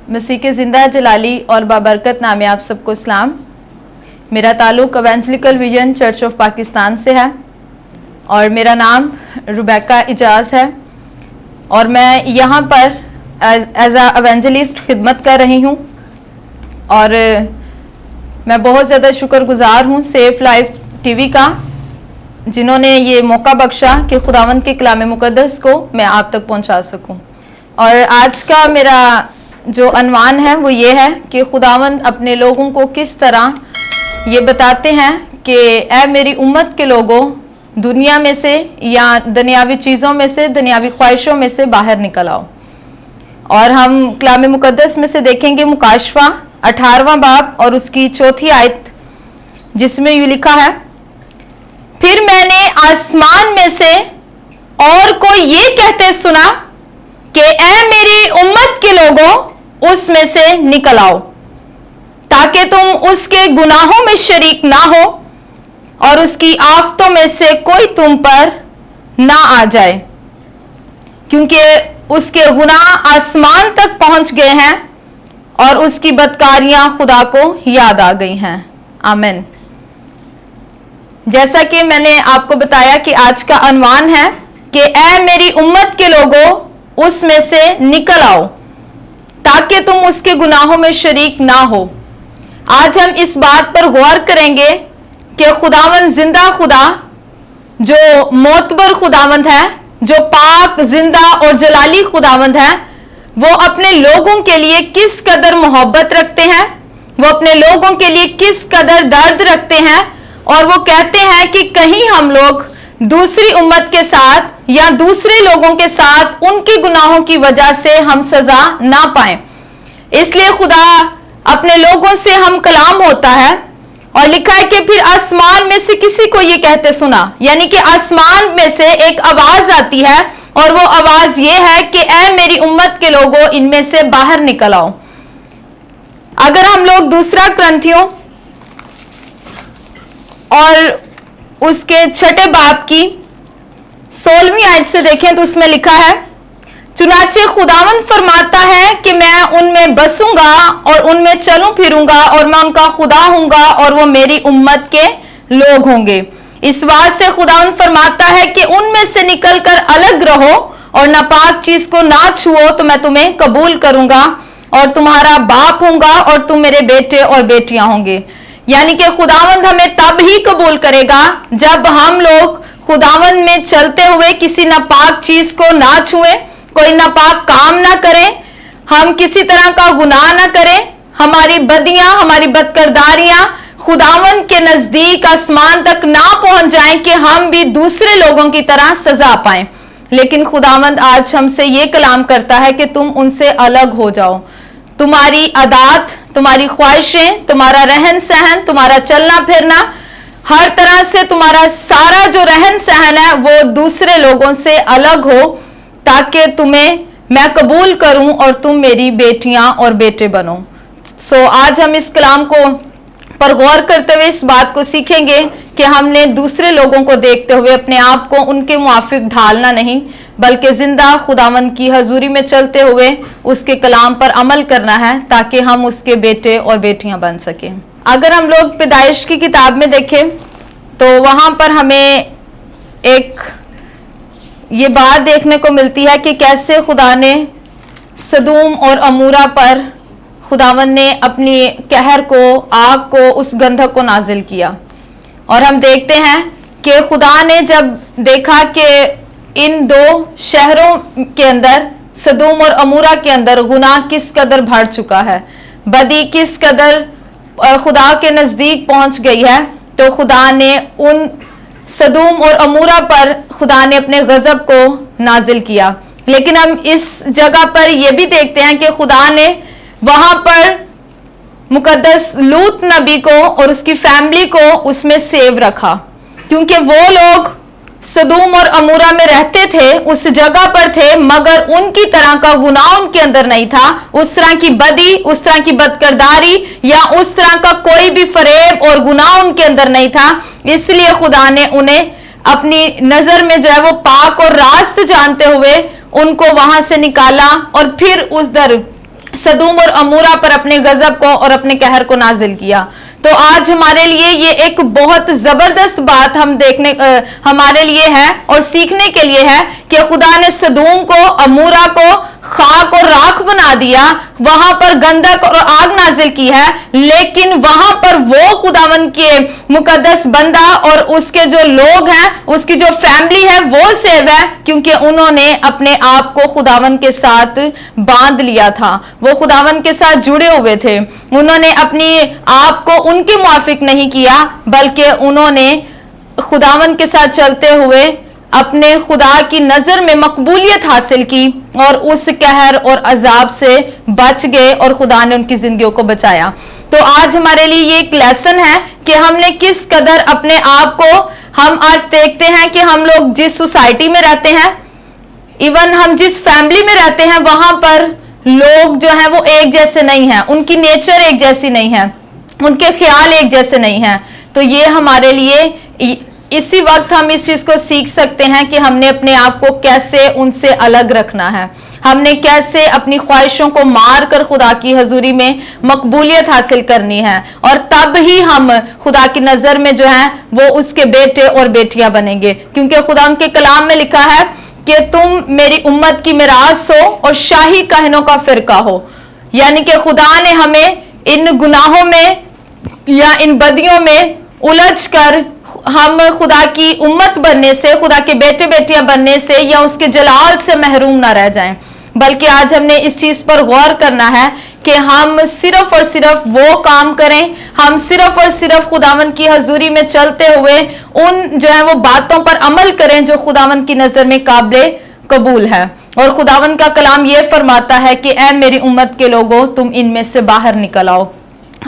मसीह के ज़िंदा जलाली और बाबरकत नामे आप सबको सलाम। मेरा ताल्लुक़ evangelical vision church of Pakistan से है और मेरा नाम रुबैका इजाज़ है और मैं यहाँ पर एज अ एवेंजलिस्ट खिदमत कर रही हूँ और मैं बहुत ज़्यादा शुक्रगुजार हूँ सेफ लाइफ टीवी का, जिन्होंने ये मौका बख्शा कि खुदावंद के कलाम मुक़द्दस को मैं आप तक पहुँचा सकूँ। और आज का मेरा जो अनवान है वो ये है कि खुदावंद अपने लोगों को किस तरह ये बताते हैं कि ऐ मेरी उम्मत के लोगों, दुनिया में से या दुनियावी चीज़ों में से, दुनियावी ख्वाहिशों में से बाहर निकल आओ। और हम कलाम मुक़द्दस में से देखेंगे मुकाशवा 18वां बाब और उसकी 4थी आयत, जिसमें यूँ लिखा है, फिर मैंने आसमान में से और को ये कहते सुना कि ऐ मेरी उम्मत के लोगों, उसमें से निकल आओ ताकि तुम उसके गुनाहों में शरीक ना हो और उसकी आफतों में से कोई तुम पर ना आ जाए, क्योंकि उसके गुनाह आसमान तक पहुंच गए हैं और उसकी बदकारियां खुदा को याद आ गई हैं। आमीन। जैसा कि मैंने आपको बताया कि आज का अनवान है कि ऐ मेरी उम्मत के लोगों, उसमें से निकल आओ ताकि तुम उसके गुनाहों में शरीक ना हो। आज हम इस बात पर गौर करेंगे कि खुदावंद जिंदा खुदा, जो मोतबर खुदावंद है, जो पाक जिंदा और जलाली खुदावंद है, वो अपने लोगों के लिए किस कदर मोहब्बत रखते हैं, वो अपने लोगों के लिए किस कदर दर्द रखते हैं। और वो कहते हैं कि कहीं हम लोग दूसरी उम्मत के साथ या दूसरे लोगों के साथ उनके गुनाहों की वजह से हम सजा ना पाएं। इसलिए खुदा अपने लोगों से हम कलाम होता है और लिखा है कि फिर आसमान में से किसी को ये कहते सुना, यानी कि आसमान में से एक आवाज आती है और वो आवाज ये है कि ऐ मेरी उम्मत के लोगों, इनमें से बाहर निकल आओ। अगर हम लोग दूसरा क्रंथियों और उसके 6 बाब की 16वीं आयत से देखें तो उसमें लिखा है, चुनाचे खुदावंद फरमाता है कि मैं उनमें बसूंगा और उनमें चलूं फिरूंगा और मैं उनका खुदा हूंगा और वो मेरी उम्मत के लोग होंगे। इस बात से खुदावंद फरमाता है कि उनमें से निकलकर अलग रहो और नापाक चीज को ना छुओ, तो मैं तुम्हें कबूल करूंगा और तुम्हारा बाप होऊंगा और तुम मेरे बेटे और बेटियां होंगे। यानी कि खुदावंद हमें तब ही कबूल करेगा जब हम लोग खुदावंद में चलते हुए किसी नापाक चीज को ना छुएं, कोई नापाक काम ना करें, हम किसी तरह का गुनाह ना करें, हमारी बदियां, हमारी बदकिरदारियां खुदावंद के नजदीक आसमान तक ना पहुंच जाएं कि हम भी दूसरे लोगों की तरह सजा पाएं। लेकिन खुदावंद आज हमसे ये कलाम करता है कि तुम उनसे अलग हो जाओ। तुम्हारी आदत, तुम्हारी ख्वाहिशें, तुम्हारा रहन सहन, तुम्हारा चलना फिरना, हर तरह से तुम्हारा सारा जो रहन सहन है वो दूसरे लोगों से अलग हो, ताकि तुम्हें मैं कबूल करूं और तुम मेरी बेटियां और बेटे बनो। सो आज हम इस कलाम को पर गौर करते हुए इस बात को सीखेंगे कि हमने दूसरे लोगों को देखते हुए अपने आप को उनके मुआफिक ढालना नहीं, बल्कि जिंदा खुदावंद की हजूरी में चलते हुए उसके कलाम पर अमल करना है ताकि हम उसके बेटे और बेटियां बन सकें। अगर हम लोग पैदाइश की किताब में देखें तो वहां पर हमें एक ये बात देखने को मिलती है कि कैसे खुदा ने सदूम और अमूरा पर खुदावंद ने अपनी कहर को, आग को, उस गंधक को नाजिल किया। और हम देखते हैं कि खुदा ने जब देखा कि इन 2 शहरों के अंदर, सदूम और अमूरा के अंदर गुनाह किस कदर बढ़ चुका है, बदी किस कदर खुदा के नजदीक पहुंच गई है, तो खुदा ने उन सदूम और अमूरा पर खुदा ने अपने गजब को नाजिल किया। लेकिन हम इस जगह पर यह भी देखते हैं कि खुदा ने वहां पर मुकद्दस लूत नबी को और उसकी फैमिली को उसमें सेव रखा, क्योंकि वो लोग सदूम और अमूरा में रहते थे, उस जगह पर थे, मगर उनकी तरह का गुनाह उनके अंदर नहीं था, उस तरह की बदी, उस तरह की बदकिरदारी या उस तरह का कोई भी फरेब और गुनाह उनके अंदर नहीं था। इसलिए खुदा ने उन्हें अपनी नजर में जो है वो पाक और रास्त जानते हुए उनको वहां से निकाला और फिर उस दर सदूम और अमूरा पर अपने गजब को और अपने कहर को नाजिल किया। तो आज हमारे लिए ये एक बहुत जबरदस्त बात हमारे लिए है और सीखने के लिए है कि खुदा ने सदूम को, अमूरा को खाक और राख बना दिया, वहां पर गंधक और आग नाजिल की है, लेकिन वहां पर वो खुदावन के मुकद्दस बंदा और उसके जो लोग हैं, उसकी जो फैमिली है वो सेव है, क्योंकि उन्होंने अपने आप को खुदावन के साथ बांध लिया था, वो खुदावन के साथ जुड़े हुए थे। उन्होंने अपनी आप को उनके मुआफिक नहीं किया, बल्कि उन्होंने खुदावन के साथ चलते हुए अपने खुदा की नजर में मकबूलियत हासिल की और उस कहर और अजाब से बच गए और खुदा ने उनकी जिंदगियों को बचाया। तो आज हमारे लिए ये एक लेसन है कि हमने किस कदर अपने आप को, हम आज देखते हैं कि हम लोग जिस सोसाइटी में रहते हैं, इवन हम जिस फैमिली में रहते हैं, वहां पर लोग जो हैं वो एक जैसे नहीं हैं, उनकी नेचर एक जैसी नहीं है, उनके ख्याल एक जैसे नहीं है। तो ये हमारे लिए इसी वक्त हम इस चीज को सीख सकते हैं कि हमने अपने आप को कैसे उनसे अलग रखना है, हमने कैसे अपनी ख्वाहिशों को मार कर खुदा की हजूरी में मकबूलियत हासिल करनी है, और तब ही हम खुदा की नजर में जो है वो उसके बेटे और बेटियां बनेंगे। क्योंकि खुदा उनके कलाम में लिखा है कि तुम मेरी उम्मत की मिरास हो और शाही कहनों का फिरका हो। यानी कि खुदा ने हमें इन गुनाहों में या इन बदियों में उलझ कर हम खुदा की उम्मत बनने से, खुदा के बेटे बेटियां बनने से या उसके जलाल से महरूम ना रह जाएं, बल्कि आज हमने इस चीज पर गौर करना है कि हम सिर्फ और सिर्फ वो काम करें, हम सिर्फ और सिर्फ खुदावन की हजूरी में चलते हुए उन जो है वो बातों पर अमल करें जो खुदावन की नजर में काबिल कबूल है। और खुदावन का कलाम ये फरमाता है कि ऐ मेरी उम्मत के लोगों, तुम इनमें से बाहर निकल आओ।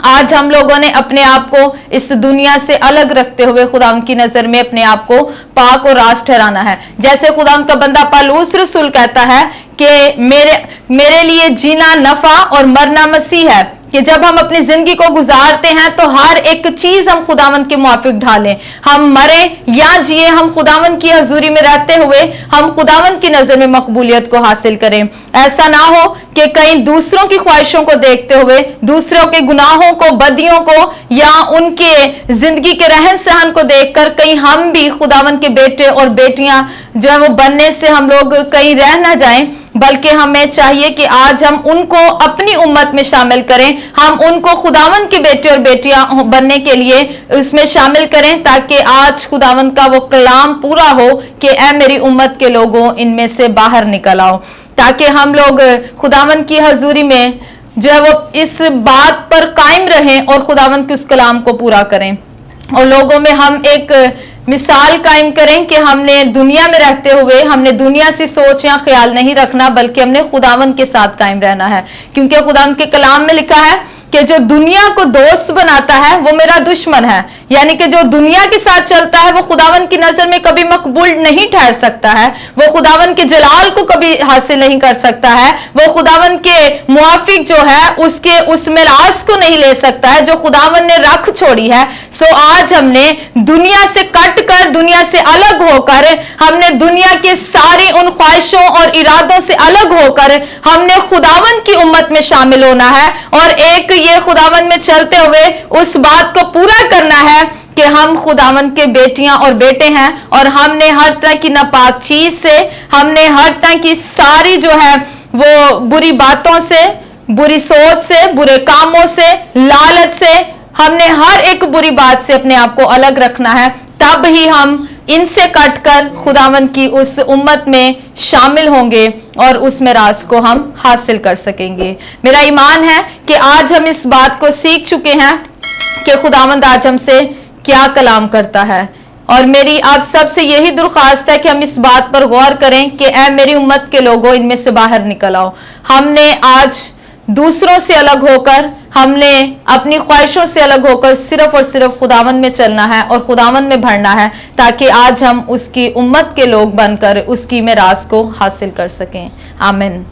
आज हम लोगों ने अपने आप को इस दुनिया से अलग रखते हुए खुदा की नजर में अपने आप को पाक और राज ठहराना है। जैसे खुदा का बंदा पौलुस रसूल कहता है कि मेरे लिए जीना नफा और मरना मसीह है, कि जब हम अपनी जिंदगी को गुजारते हैं तो हर एक चीज हम खुदावंद के मुआफिक ढालें, हम मरे या जिए, हम खुदावंद की हजूरी में रहते हुए हम खुदावंद की नजर में मकबूलियत को हासिल करें। ऐसा ना हो कि कहीं दूसरों की ख्वाहिशों को देखते हुए, दूसरों के गुनाहों को, बदियों को या उनके जिंदगी के रहन सहन को देखकर कहीं हम भी खुदावंद के बेटे और बेटियां जो है वो बनने से हम लोग कहीं रह ना जाएं, बल्कि हमें चाहिए कि आज हम उनको अपनी उम्मत में शामिल करें, हम उनको खुदावंद के बेटे और बेटियां बनने के लिए इसमें शामिल करें, ताकि आज खुदावंद का वो कलाम पूरा हो कि ऐ मेरी उम्मत के लोगों, इनमें से बाहर निकल आओ, ताकि हम लोग खुदावंद की हजूरी में जो है वो इस बात पर कायम रहें और खुदावंद के उस कलाम को पूरा करें और लोगों में हम एक मिसाल कायम करें कि हमने दुनिया में रहते हुए हमने दुनिया से सोच या ख्याल नहीं रखना, बल्कि हमने खुदावंद के साथ कायम रहना है। क्योंकि खुदावंद के कलाम में लिखा है कि जो दुनिया को दोस्त बनाता है वो मेरा दुश्मन है, यानी कि जो दुनिया के साथ चलता है वो खुदावंद की नजर में कभी मकबूल नहीं ठहर सकता है, वो खुदावंद के जलाल को कभी हासिल नहीं कर सकता है, वो खुदावंद के मुआफिक जो है उसके उस मिरास को नहीं ले सकता है जो खुदावंद ने रख छोड़ी है। सो आज हमने दुनिया से कट कर, दुनिया से अलग होकर, हमने दुनिया के सारी उन ख्वाहिशों और इरादों से अलग होकर हमने खुदावंद की उम्मत में शामिल होना है और एक ये खुदावंद में चलते हुए उस बात को पूरा करना है कि हम खुदावंद के बेटियां और बेटे हैं और हमने हर तरह की नापाक चीज से, हमने हर तरह की सारी जो है वो बुरी बातों से, बुरी सोच से, बुरे कामों से, लालच से, हमने हर एक बुरी बात से अपने आप को अलग रखना है। तब ही हम इनसे कटकर खुदावंद की उस उम्मत में शामिल होंगे और उस मिरास को हम हासिल कर सकेंगे। मेरा ईमान है कि आज हम इस बात को सीख चुके हैं कि खुदावंद आज हमसे क्या कलाम करता है, और मेरी आप सबसे यही दरख्वास्त है कि हम इस बात पर गौर करें कि ऐ मेरी उम्मत के लोगों, इनमें से बाहर निकल आओ। हमने आज दूसरों से अलग होकर, हमने अपनी ख्वाहिशों से अलग होकर सिर्फ और सिर्फ खुदावंद में चलना है और खुदावंद में बढ़ना है, ताकि आज हम उसकी उम्मत के लोग बनकर उसकी मिरास को हासिल कर सकें। आमीन।